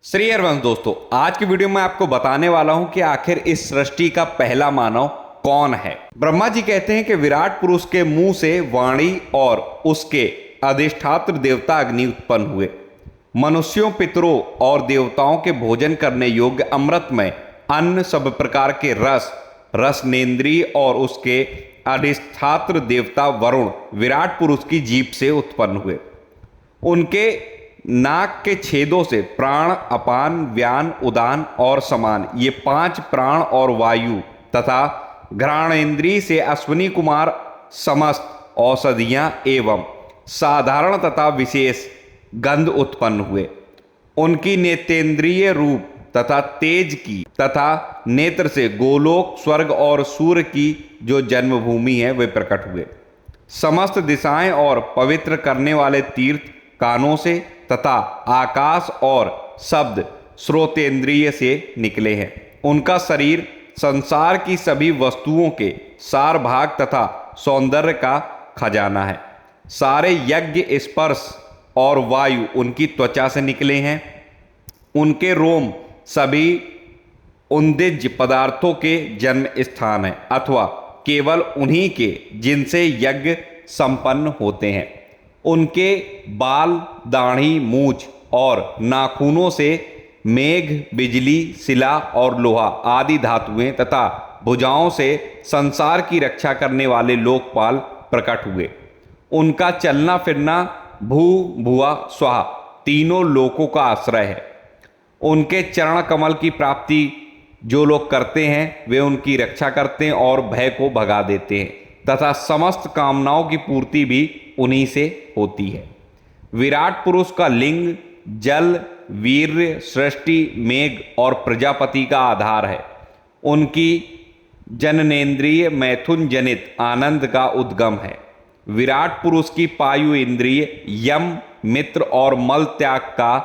श्री हरवंश दोस्तों, आज की वीडियो में आपको बताने वाला हूं कि आखिर इस सृष्टि का पहला मानव कौन है। ब्रह्मा जी कहते हैं कि विराट पुरुष के मुंह से वाणी और उसके अधिष्ठात्र देवता अग्नि उत्पन्न हुए। मनुष्यों, पितरों और देवताओं के भोजन करने योग्य अमृतमय अन्न, सब प्रकार के रस, रसनेन्द्रिय और उसके अधिष्ठात्र देवता वरुण विराट पुरुष की जीभ से उत्पन्न हुए। उनके नाक के छेदों से प्राण, अपान, व्यान, उदान और समान, ये 5 प्राण और वायु तथा घ्राणेन्द्रिय से अश्विनी कुमार समस्त औषधियां एवं साधारण तथा विशेष गंध उत्पन्न हुए। उनकी नेत्रेंद्रिय रूप तथा तेज की तथा नेत्र से गोलोक, स्वर्ग और सूर्य की जो जन्मभूमि है वे प्रकट हुए। समस्त दिशाएं और पवित्र करने वाले तीर्थ कानों से तथा आकाश और शब्द श्रोतेंद्रिय से निकले हैं। उनका शरीर संसार की सभी वस्तुओं के सार भाग तथा सौंदर्य का खजाना है। सारे यज्ञ, स्पर्श और वायु उनकी त्वचा से निकले हैं। उनके रोम सभी उन्दिज पदार्थों के जन्म स्थान है अथवा केवल उन्हीं के जिनसे यज्ञ संपन्न होते हैं। उनके बाल, दाढ़ी, मूछ और नाखूनों से मेघ, बिजली, शिला और लोहा आदि धातुएं तथा भुजाओं से संसार की रक्षा करने वाले लोकपाल प्रकट हुए। उनका चलना फिरना भू, भुआ, स्वाहा तीनों लोकों का आश्रय है। उनके चरण कमल की प्राप्ति जो लोग करते हैं वे उनकी रक्षा करते हैं और भय को भगा देते हैं तथा समस्त कामनाओं की पूर्ति भी उन्हीं से होती है। विराट पुरुष का लिंग जल, वीर्य, सृष्टि, मेघ और प्रजापति का आधार है। उनकी जननेन्द्रिय मैथुन जनित आनंद का उद्गम है। विराट पुरुष की पायु इंद्रिय यम, मित्र और मल त्याग का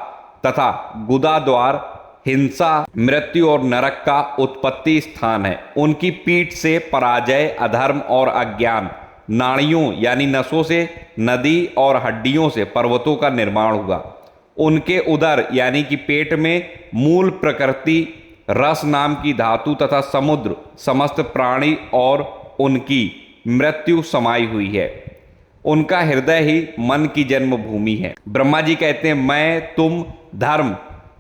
तथा गुदा द्वार हिंसा, मृत्यु और नरक का उत्पत्ति स्थान है। उनकी पीठ से पराजय, अधर्म और अज्ञान, नाड़ियों यानी नसों से नदी और हड्डियों से पर्वतों का निर्माण हुआ। उनके उदर यानी कि पेट में मूल प्रकृति, रस नाम की धातु तथा समुद्र, समस्त प्राणी और उनकी मृत्यु समाई हुई है। उनका हृदय ही मन की जन्मभूमि है। ब्रह्मा जी कहते हैं, मैं, तुम, धर्म,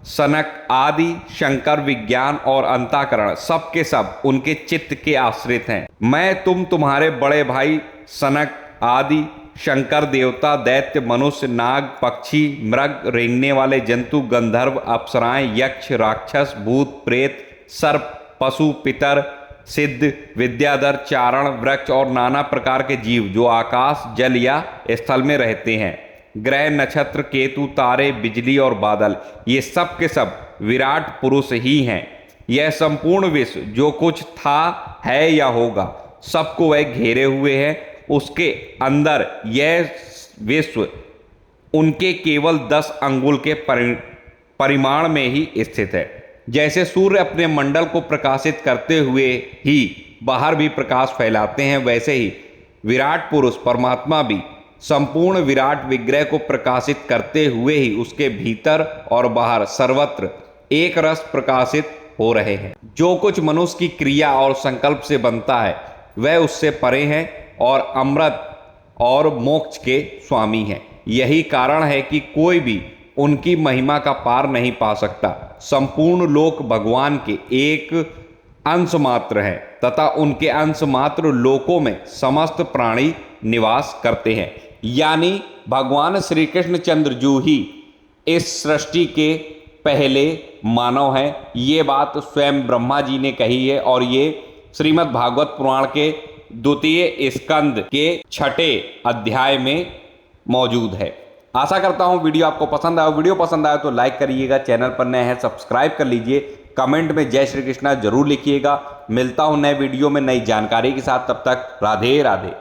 सनक आदि, शंकर, विज्ञान और अंतःकरण सब के सब उनके चित्त के आश्रित हैं। मैं, तुम, तुम्हारे बड़े भाई सनक आदि, शंकर, देवता, दैत्य, मनुष्य, नाग, पक्षी, मृग, रेंगने वाले जंतु, गंधर्व, अप्सराएं, यक्ष, राक्षस, भूत, प्रेत, सर्प, पशु, पितर, सिद्ध, विद्याधर, चारण, वृक्ष और नाना प्रकार के जीव जो आकाश, जल या स्थल में रहते हैं, ग्रह, नक्षत्र, केतु, तारे, बिजली और बादल, ये सब के सब विराट पुरुष ही हैं। यह संपूर्ण विश्व जो कुछ था, है या होगा, सबको वह घेरे हुए है। उसके अंदर यह विश्व उनके केवल 10 अंगुल के परिमाण में ही स्थित है। जैसे सूर्य अपने मंडल को प्रकाशित करते हुए ही बाहर भी प्रकाश फैलाते हैं, वैसे ही विराट पुरुष परमात्मा भी संपूर्ण विराट विग्रह को प्रकाशित करते हुए ही उसके भीतर और बाहर सर्वत्र एक रस प्रकाशित हो रहे हैं। जो कुछ मनुष्य की क्रिया और संकल्प से बनता है वह उससे परे हैं और अमृत और मोक्ष के स्वामी हैं। यही कारण है कि कोई भी उनकी महिमा का पार नहीं पा सकता। संपूर्ण लोक भगवान के एक अंश मात्र है तथा उनके अंश मात्र लोकों में समस्त प्राणी निवास करते हैं। यानी भगवान श्री कृष्ण चंद्र जी ही इस सृष्टि के पहले मानव हैं। ये बात स्वयं ब्रह्मा जी ने कही है और ये श्रीमद् भागवत पुराण के 2 स्कंद के 6 अध्याय में मौजूद है। आशा करता हूँ वीडियो आपको पसंद आया। वीडियो पसंद आया तो लाइक करिएगा, चैनल पर नए हैं सब्सक्राइब कर लीजिए, कमेंट में जय श्री कृष्णा जरूर लिखिएगा। मिलता हूँ नए वीडियो में नई जानकारी के साथ, तब तक राधे राधे।